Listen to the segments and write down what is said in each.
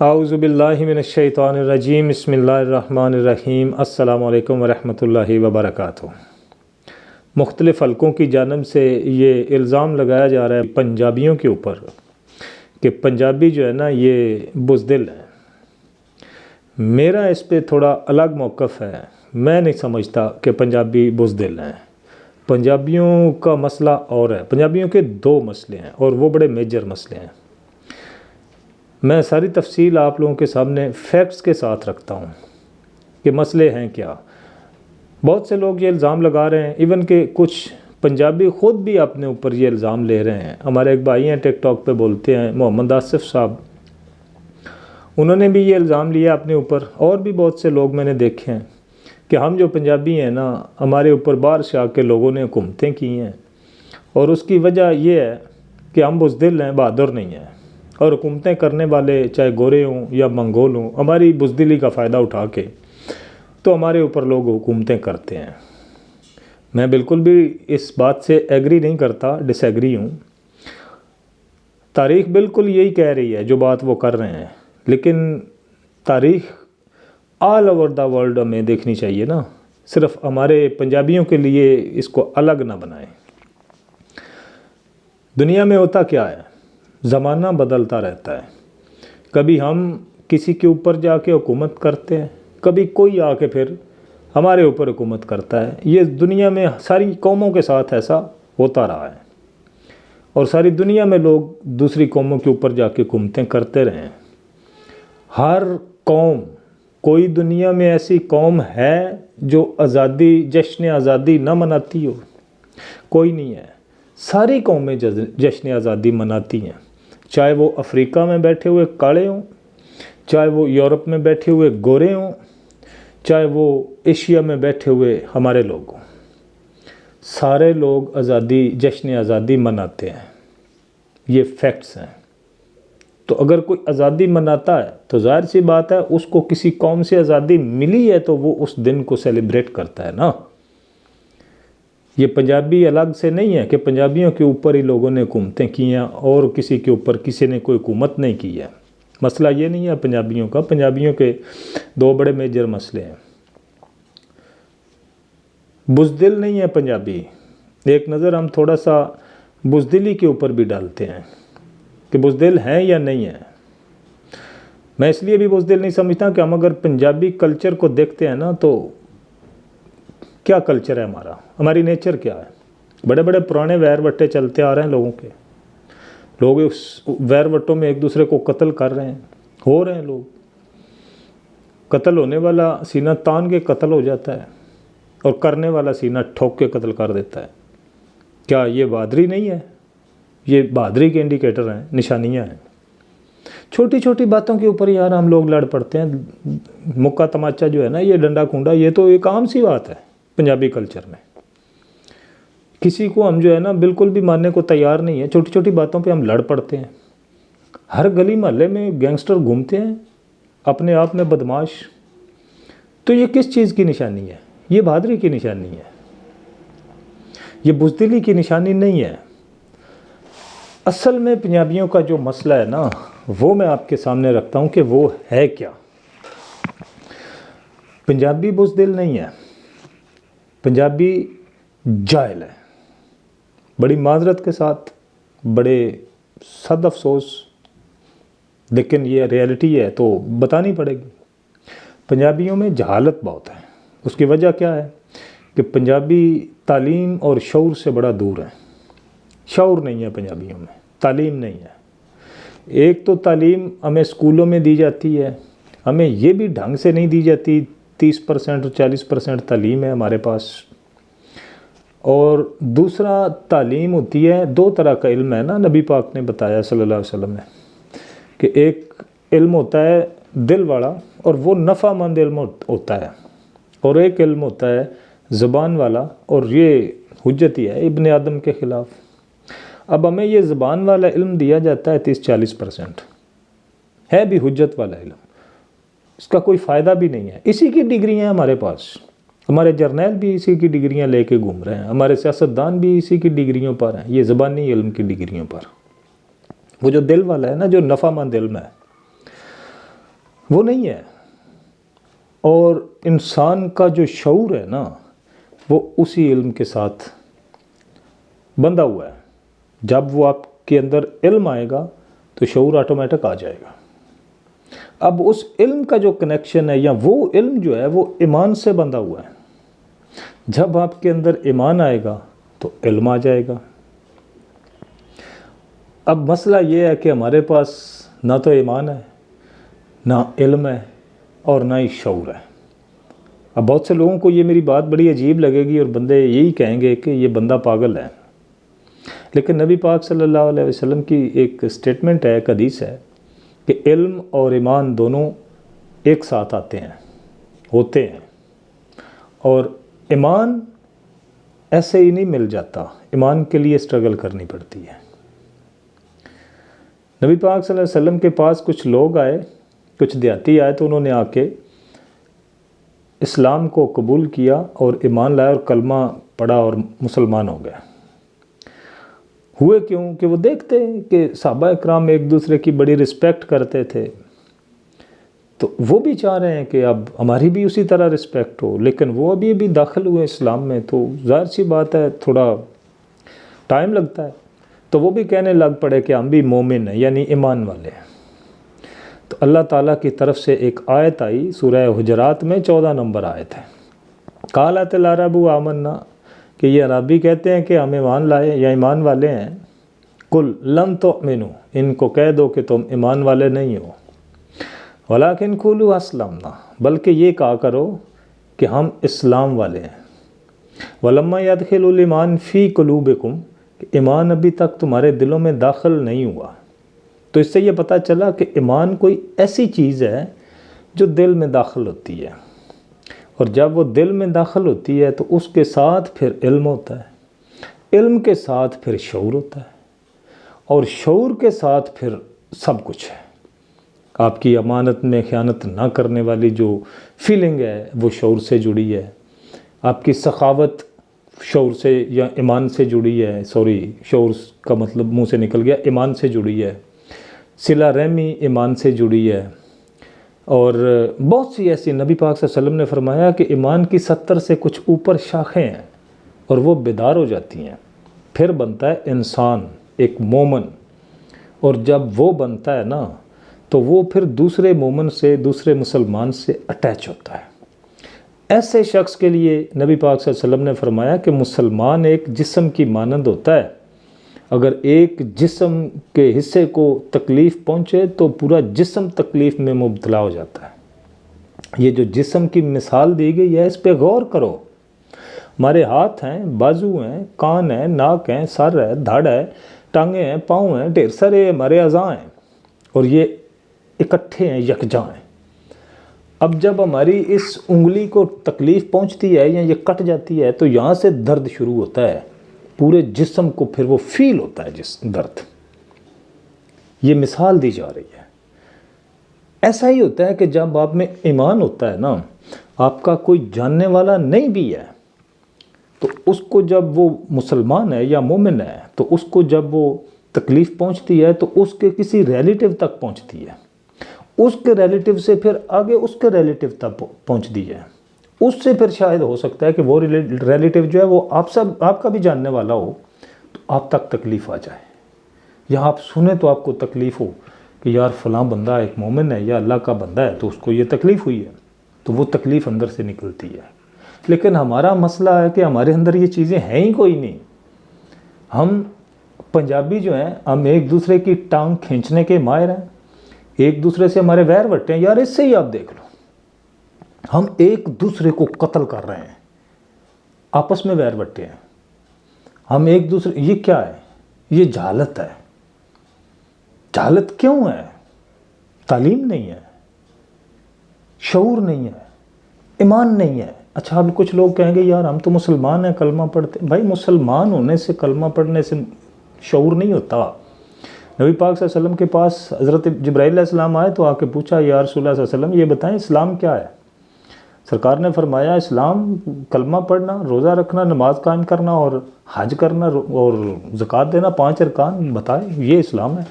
اعوذ باللہ من الشیطان الرجیم بسم اللہ الرحمن الرحیم السلام علیکم ورحمۃ اللہ وبرکاتہ۔ مختلف حلقوں کی جانب سے یہ الزام لگایا جا رہا ہے پنجابیوں کے اوپر کہ پنجابی جو ہے نا یہ بزدل ہے۔ میرا اس پہ تھوڑا الگ موقف ہے۔ میں نہیں سمجھتا کہ پنجابی بزدل ہیں۔ پنجابیوں کا مسئلہ اور ہے۔ پنجابیوں کے دو مسئلے ہیں اور وہ بڑے میجر مسئلے ہیں۔ میں ساری تفصیل آپ لوگوں کے سامنے فیکٹس کے ساتھ رکھتا ہوں کہ مسئلے ہیں کیا۔ بہت سے لوگ یہ الزام لگا رہے ہیں، ایون کہ کچھ پنجابی خود بھی اپنے اوپر یہ الزام لے رہے ہیں۔ ہمارے ایک بھائی ہیں ٹک ٹاک پہ بولتے ہیں، محمد آصف صاحب، انہوں نے بھی یہ الزام لیا اپنے اوپر، اور بھی بہت سے لوگ میں نے دیکھے ہیں کہ ہم جو پنجابی ہیں نا، ہمارے اوپر باہر سے آ کے لوگوں نے حکومتیں کی ہیں، اور اس کی وجہ یہ ہے کہ ہم بزدل ہیں، بہادر نہیں ہیں، اور حکومتیں کرنے والے چاہے گورے ہوں یا منگول ہوں، ہماری بزدلی کا فائدہ اٹھا کے تو ہمارے اوپر لوگ حکومتیں کرتے ہیں۔ میں بالکل بھی اس بات سے ایگری نہیں کرتا، ڈس ایگری ہوں۔ تاریخ بالکل یہی کہہ رہی ہے جو بات وہ کر رہے ہیں، لیکن تاریخ آل اوور دا ورلڈ ہمیں دیکھنی چاہیے نا، صرف ہمارے پنجابیوں کے لیے اس کو الگ نہ بنائیں۔ دنیا میں ہوتا کیا ہے، زمانہ بدلتا رہتا ہے۔ کبھی ہم کسی کے اوپر جا کے حکومت کرتے ہیں، کبھی کوئی آ کے پھر ہمارے اوپر حکومت کرتا ہے۔ یہ دنیا میں ساری قوموں کے ساتھ ایسا ہوتا رہا ہے، اور ساری دنیا میں لوگ دوسری قوموں کے اوپر جا کے حکومتیں کرتے رہے ہیں۔ ہر قوم، کوئی دنیا میں ایسی قوم ہے جو آزادی، جشن آزادی نہ مناتی ہو؟ کوئی نہیں ہے۔ ساری قومیں جشن آزادی مناتی ہیں، چاہے وہ افریقہ میں بیٹھے ہوئے کالے ہوں، چاہے وہ یورپ میں بیٹھے ہوئے گورے ہوں، چاہے وہ ایشیا میں بیٹھے ہوئے ہمارے لوگ ہوں۔ سارے لوگ جشن آزادی مناتے ہیں، یہ فیکٹس ہیں۔ تو اگر کوئی آزادی مناتا ہے تو ظاہر سی بات ہے اس کو کسی قوم سے آزادی ملی ہے تو وہ اس دن کو سیلیبریٹ کرتا ہے نا۔ یہ پنجابی الگ سے نہیں ہے کہ پنجابیوں کے اوپر ہی لوگوں نے حکومتیں کی ہیں اور کسی کے اوپر کسی نے کوئی حکومت نہیں کی ہے۔ مسئلہ یہ نہیں ہے پنجابیوں کا۔ پنجابیوں کے دو بڑے میجر مسئلے ہیں۔ بزدل نہیں ہے پنجابی۔ ایک نظر ہم تھوڑا سا بزدلی کے اوپر بھی ڈالتے ہیں کہ بزدل ہیں یا نہیں ہیں۔ میں اس لیے بھی بزدل نہیں سمجھتا کہ ہم اگر پنجابی کلچر کو دیکھتے ہیں نا تو کیا کلچر ہے ہمارا، ہماری نیچر کیا ہے۔ بڑے بڑے پرانے ویر وٹے چلتے آ رہے ہیں لوگوں کے، لوگ اس ویر وٹوں میں ایک دوسرے کو قتل کر رہے ہیں، ہو رہے ہیں لوگ۔ قتل ہونے والا سینہ تان کے قتل ہو جاتا ہے، اور کرنے والا سینہ ٹھوک کے قتل کر دیتا ہے۔ کیا یہ بہادری نہیں ہے؟ یہ بہادری کے انڈیکیٹر ہیں، نشانیاں ہیں۔ چھوٹی چھوٹی باتوں کے اوپر یار ہم لوگ لڑ پڑتے ہیں۔ مکہ تماچا جو ہے نا، یہ ڈنڈا کھونڈا، یہ تو ایک عام سی بات ہے پنجابی کلچر میں۔ کسی کو ہم جو ہے نا بالکل بھی ماننے کو تیار نہیں ہے، چھوٹی چھوٹی باتوں پہ ہم لڑ پڑتے ہیں۔ ہر گلی محلے میں گینگسٹر گھومتے ہیں اپنے آپ میں بدماش۔ تو یہ کس چیز کی نشانی ہے؟ یہ بہادری کی نشانی ہے، یہ بزدلی کی نشانی نہیں ہے۔ اصل میں پنجابیوں کا جو مسئلہ ہے نا، وہ میں آپ کے سامنے رکھتا ہوں کہ وہ ہے کیا۔ پنجابی بزدل نہیں ہے، پنجابی جاہل ہے۔ بڑی معذرت کے ساتھ، بڑے صد افسوس، لیکن یہ ریئلٹی ہے تو بتانی پڑے گی۔ پنجابیوں میں جہالت بہت ہے۔ اس کی وجہ کیا ہے کہ پنجابی تعلیم اور شعور سے بڑا دور ہے۔ شعور نہیں ہے پنجابیوں میں، تعلیم نہیں ہے۔ ایک تو تعلیم ہمیں اسکولوں میں دی جاتی ہے، ہمیں یہ بھی ڈھنگ سے نہیں دی جاتی۔ 30% اور 40% تعلیم ہے ہمارے پاس۔ اور دوسرا تعلیم ہوتی ہے، دو طرح کا علم ہے نا، نبی پاک نے بتایا صلی اللہ علیہ وسلم نے، کہ ایک علم ہوتا ہے دل والا اور وہ نفع مند علم ہوتا ہے، اور ایک علم ہوتا ہے زبان والا، اور یہ حجت ہی ہے ابن آدم کے خلاف۔ اب ہمیں یہ زبان والا علم دیا جاتا ہے 30-40%، ہے بھی حجت والا علم، اس کا کوئی فائدہ بھی نہیں ہے۔ اسی کی ڈگریاں ہیں ہمارے پاس، ہمارے جرنیل بھی اسی کی ڈگریاں لے کے گھوم رہے ہیں، ہمارے سیاستدان بھی اسی کی ڈگریوں پر ہیں، یہ زبانی علم کی ڈگریوں پر۔ وہ جو دل والا ہے نا، جو نفع مند علم ہے، وہ نہیں ہے. اور انسان کا جو شعور ہے نا وہ اسی علم کے ساتھ بندھا ہوا ہے. جب وہ آپ کے اندر علم آئے گا تو شعور آٹومیٹک آ جائے گا. اب اس علم کا جو کنیکشن ہے یا وہ علم جو ہے وہ ایمان سے بندھا ہوا ہے. جب آپ کے اندر ایمان آئے گا تو علم آ جائے گا. اب مسئلہ یہ ہے کہ ہمارے پاس نہ تو ایمان ہے، نہ علم ہے، اور نہ ہی شعور ہے. اب بہت سے لوگوں کو یہ میری بات بڑی عجیب لگے گی اور بندے یہی کہیں گے کہ یہ بندہ پاگل ہے. لیکن نبی پاک صلی اللہ علیہ وسلم کی ایک سٹیٹمنٹ ہے، ایک حدیث ہے کہ علم اور ایمان دونوں ایک ساتھ آتے ہیں، ہوتے ہیں. اور ایمان ایسے ہی نہیں مل جاتا، ایمان کے لیے اسٹرگل کرنی پڑتی ہے. نبی پاک صلی اللہ علیہ وسلم کے پاس کچھ لوگ آئے، کچھ دیہاتی آئے، تو انہوں نے آ کے اسلام کو قبول کیا اور ایمان لایا اور کلمہ پڑھا اور مسلمان ہو گیا. ہوئے کیوں کہ وہ دیکھتے ہیں کہ صحابہ اکرام ایک دوسرے کی بڑی رسپیکٹ کرتے تھے، تو وہ بھی چاہ رہے ہیں کہ اب ہماری بھی اسی طرح رسپیکٹ ہو. لیکن وہ ابھی داخل ہوئے اسلام میں، تو ظاہر سی بات ہے تھوڑا ٹائم لگتا ہے. تو وہ بھی کہنے لگ پڑے کہ ہم بھی مومن ہیں، یعنی ایمان والے ہیں. تو اللہ تعالیٰ کی طرف سے ایک آیت آئی سورہ حجرات میں 14 نمبر آیت ہے. قالت العرب آمنا، کہ یہ عربی کہتے ہیں کہ ہم ایمان لائے یا ایمان والے ہیں. قل لم تؤمنوا، ان کو کہہ دو کہ تم ایمان والے نہیں ہو. ولیکن قولوا اسلمنا، بلکہ یہ کہا کرو کہ ہم اسلام والے ہیں. ولما يدخل الایمان فی قلوبکم، کہ ایمان ابھی تک تمہارے دلوں میں داخل نہیں ہوا. تو اس سے یہ پتہ چلا کہ ایمان کوئی ایسی چیز ہے جو دل میں داخل ہوتی ہے، اور جب وہ دل میں داخل ہوتی ہے تو اس کے ساتھ پھر علم ہوتا ہے، علم کے ساتھ پھر شعور ہوتا ہے، اور شعور کے ساتھ پھر سب کچھ ہے. آپ کی امانت میں خیانت نہ کرنے والی جو فیلنگ ہے وہ شعور سے جڑی ہے. آپ کی سخاوت شعور سے یا ایمان سے جڑی ہے، شعور کا مطلب منہ سے نکل گیا، ایمان سے جڑی ہے. صلہ رحمی ایمان سے جڑی ہے. اور بہت سی ایسی نبی پاک صلی اللہ علیہ وسلم نے فرمایا کہ ایمان کی 70 سے کچھ اوپر شاخیں ہیں، اور وہ بیدار ہو جاتی ہیں. پھر بنتا ہے انسان ایک مومن، اور جب وہ بنتا ہے نا تو وہ پھر دوسرے مومن سے، دوسرے مسلمان سے اٹیچ ہوتا ہے. ایسے شخص کے لیے نبی پاک صلی اللہ علیہ وسلم نے فرمایا کہ مسلمان ایک جسم کی مانند ہوتا ہے. اگر ایک جسم کے حصے کو تکلیف پہنچے تو پورا جسم تکلیف میں مبتلا ہو جاتا ہے. یہ جو جسم کی مثال دی گئی ہے اس پہ غور کرو. ہمارے ہاتھ ہیں، بازو ہیں، کان ہیں، ناک ہیں، سر ہے، دھڑ ہے، ٹانگیں ہیں، پاؤں ہیں، ڈھیر سارے ہمارے اعضاء ہیں، اور یہ اکٹھے ہیں، یکجا ہیں. اب جب ہماری اس انگلی کو تکلیف پہنچتی ہے یا یہ کٹ جاتی ہے تو یہاں سے درد شروع ہوتا ہے، پورے جسم کو پھر وہ فیل ہوتا ہے درد. یہ مثال دی جا رہی ہے. ایسا ہی ہوتا ہے کہ جب آپ میں ایمان ہوتا ہے نا، آپ کا کوئی جاننے والا نہیں بھی ہے تو اس کو جب وہ مسلمان ہے یا مومن ہے تو اس کو جب وہ تکلیف پہنچتی ہے تو اس کے کسی ریلیٹیو تک پہنچتی ہے، اس کے ریلیٹیو سے پھر آگے اس کے ریلیٹیو تک پہنچتی ہے. اس سے پھر شاید ہو سکتا ہے کہ وہ ریلیٹیو جو ہے وہ آپ کا بھی جاننے والا ہو تو آپ تک تکلیف آ جائے، یا آپ سنیں تو آپ کو تکلیف ہو کہ یار فلاں بندہ ایک مومن ہے یا اللہ کا بندہ ہے تو اس کو یہ تکلیف ہوئی ہے، تو وہ تکلیف اندر سے نکلتی ہے. لیکن ہمارا مسئلہ ہے کہ ہمارے اندر یہ چیزیں ہیں ہی کوئی نہیں. ہم پنجابی جو ہیں ہم ایک دوسرے کی ٹانگ کھینچنے کے ماہر ہیں، ایک دوسرے سے ہمارے ویر وٹے ہیں. یار اس سے ہی آپ دیکھ لو، ہم ایک دوسرے کو قتل کر رہے ہیں، آپس میں ویر وٹے ہیں. ہم ایک دوسرے، یہ کیا ہے؟ یہ جہالت ہے. جہالت کیوں ہے؟ تعلیم نہیں ہے، شعور نہیں ہے، ایمان نہیں ہے. اچھا اب کچھ لوگ کہیں گے یار ہم تو مسلمان ہیں، کلمہ پڑھتے ہیں. بھائی مسلمان ہونے سے، کلمہ پڑھنے سے شعور نہیں ہوتا. نبی پاک صلی اللہ علیہ وسلم کے پاس حضرت جبرائیل علیہ السلام آئے تو آ کے پوچھا یا رسول اللہ صلی اللہ علیہ وسلم یہ بتائیں اسلام کیا ہے؟ سرکار نے فرمایا اسلام کلمہ پڑھنا، روزہ رکھنا، نماز قائم کرنا اور حج کرنا اور زکوٰۃ دینا، 5 ارکان بتائے، یہ اسلام ہے.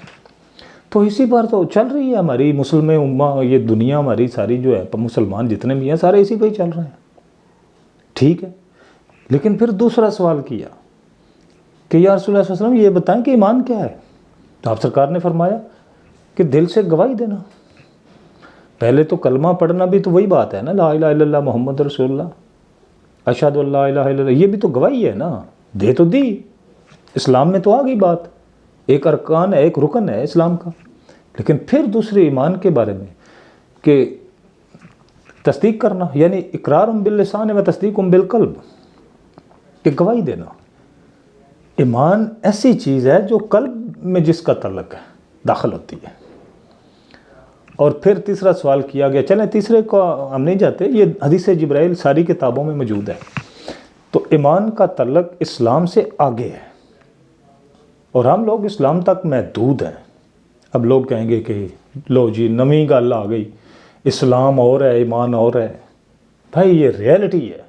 تو اسی پر تو چل رہی ہے ہماری مسلم امہ، یہ دنیا ہماری ساری جو ہے مسلمان جتنے بھی ہیں سارے اسی پہ ہی چل رہے ہیں. ٹھیک ہے، لیکن پھر دوسرا سوال کیا کہ یا رسول اللہ صلی اللہ علیہ وسلم یہ بتائیں کہ ایمان کیا ہے؟ تو آپ سرکار نے فرمایا کہ دل سے گواہی دینا. پہلے تو کلمہ پڑھنا بھی تو وہی بات ہے نا، لا الہ الا اللہ محمد رسول اللہ، اشہد ان لا الہ الا اللہ، یہ بھی تو گواہی ہے نا، دے تو دی. اسلام میں تو آ گئی بات، ایک ارکان ہے، ایک رکن ہے اسلام کا. لیکن پھر دوسرے ایمان کے بارے میں کہ تصدیق کرنا، یعنی اقرار باللسان و تصدیق بالقلب، کہ گواہی دینا. ایمان ایسی چیز ہے جو قلب میں جس کا تعلق ہے داخل ہوتی ہے. اور پھر تیسرا سوال کیا گیا، چلیں تیسرے کو ہم نہیں جاتے، یہ حدیث جبرائیل ساری کتابوں میں موجود ہے. تو ایمان کا تعلق اسلام سے آگے ہے، اور ہم لوگ اسلام تک محدود ہیں. اب لوگ کہیں گے کہ لو جی نویں گل آ گئی، اسلام اور ہے ایمان اور ہے. بھائی یہ ریئلٹی ہے.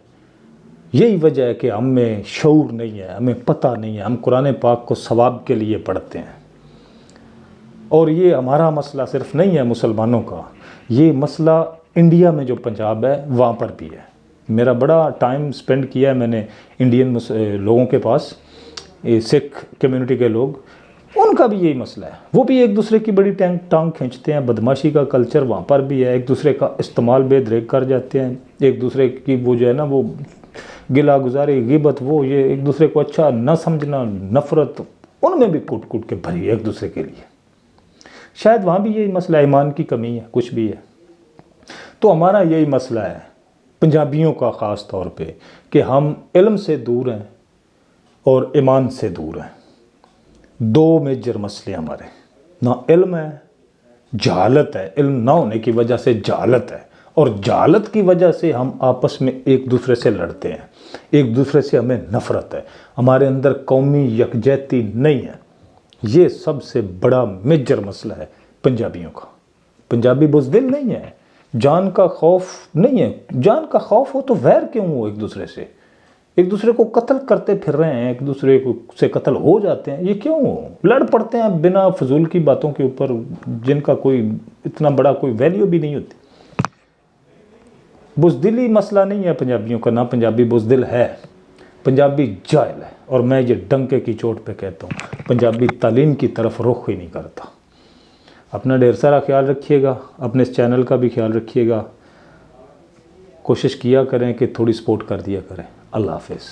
یہی وجہ ہے کہ ہم میں شعور نہیں ہے، ہمیں پتہ نہیں ہے. ہم قرآن پاک کو ثواب کے لیے پڑھتے ہیں، اور یہ ہمارا مسئلہ صرف نہیں ہے مسلمانوں کا، یہ مسئلہ انڈیا میں جو پنجاب ہے وہاں پر بھی ہے. میرا بڑا ٹائم سپینڈ کیا ہے میں نے انڈین لوگوں کے پاس، سکھ کمیونٹی کے لوگ، ان کا بھی یہی مسئلہ ہے. وہ بھی ایک دوسرے کی بڑی ٹانگ کھینچتے ہیں، بدماشی کا کلچر وہاں پر بھی ہے، ایک دوسرے کا استعمال بے دریغ کر جاتے ہیں، ایک دوسرے کی وہ جو ہے نا وہ گلا گزاری، غیبت، وہ یہ ایک دوسرے کو اچھا نہ سمجھنا، نفرت ان میں بھی کوٹ کوٹ کے بھری ایک دوسرے کے لیے. شاید وہاں بھی یہی مسئلہ ایمان کی کمی ہے، کچھ بھی ہے. تو ہمارا یہی مسئلہ ہے پنجابیوں کا خاص طور پہ، کہ ہم علم سے دور ہیں اور ایمان سے دور ہیں. دو میجر مسئلے ہمارے، نہ علم ہے، جہالت ہے. علم نہ ہونے کی وجہ سے جہالت ہے، اور جہالت کی وجہ سے ہم آپس میں ایک دوسرے سے لڑتے ہیں، ایک دوسرے سے ہمیں نفرت ہے، ہمارے اندر قومی یکجہتی نہیں ہے. یہ سب سے بڑا میجر مسئلہ ہے پنجابیوں کا. پنجابی بزدل نہیں ہے، جان کا خوف نہیں ہے. جان کا خوف ہو تو ویر کیوں ہو ایک دوسرے سے؟ ایک دوسرے کو قتل کرتے پھر رہے ہیں، ایک دوسرے کو سے قتل ہو جاتے ہیں، یہ کیوں ہو؟ لڑ پڑتے ہیں بنا فضول کی باتوں کے اوپر جن کا کوئی اتنا بڑا کوئی ویلیو بھی نہیں ہوتی. بزدلی مسئلہ نہیں ہے پنجابیوں کا، نہ پنجابی بزدل ہے، پنجابی جاہل ہے. اور میں یہ ڈنکے کی چوٹ پہ کہتا ہوں، پنجابی تعلیم کی طرف رخ ہی نہیں کرتا. اپنا ڈھیر سارا خیال رکھیے گا، اپنے اس چینل کا بھی خیال رکھیے گا. کوشش کیا کریں کہ تھوڑی سپورٹ کر دیا کریں. اللہ حافظ.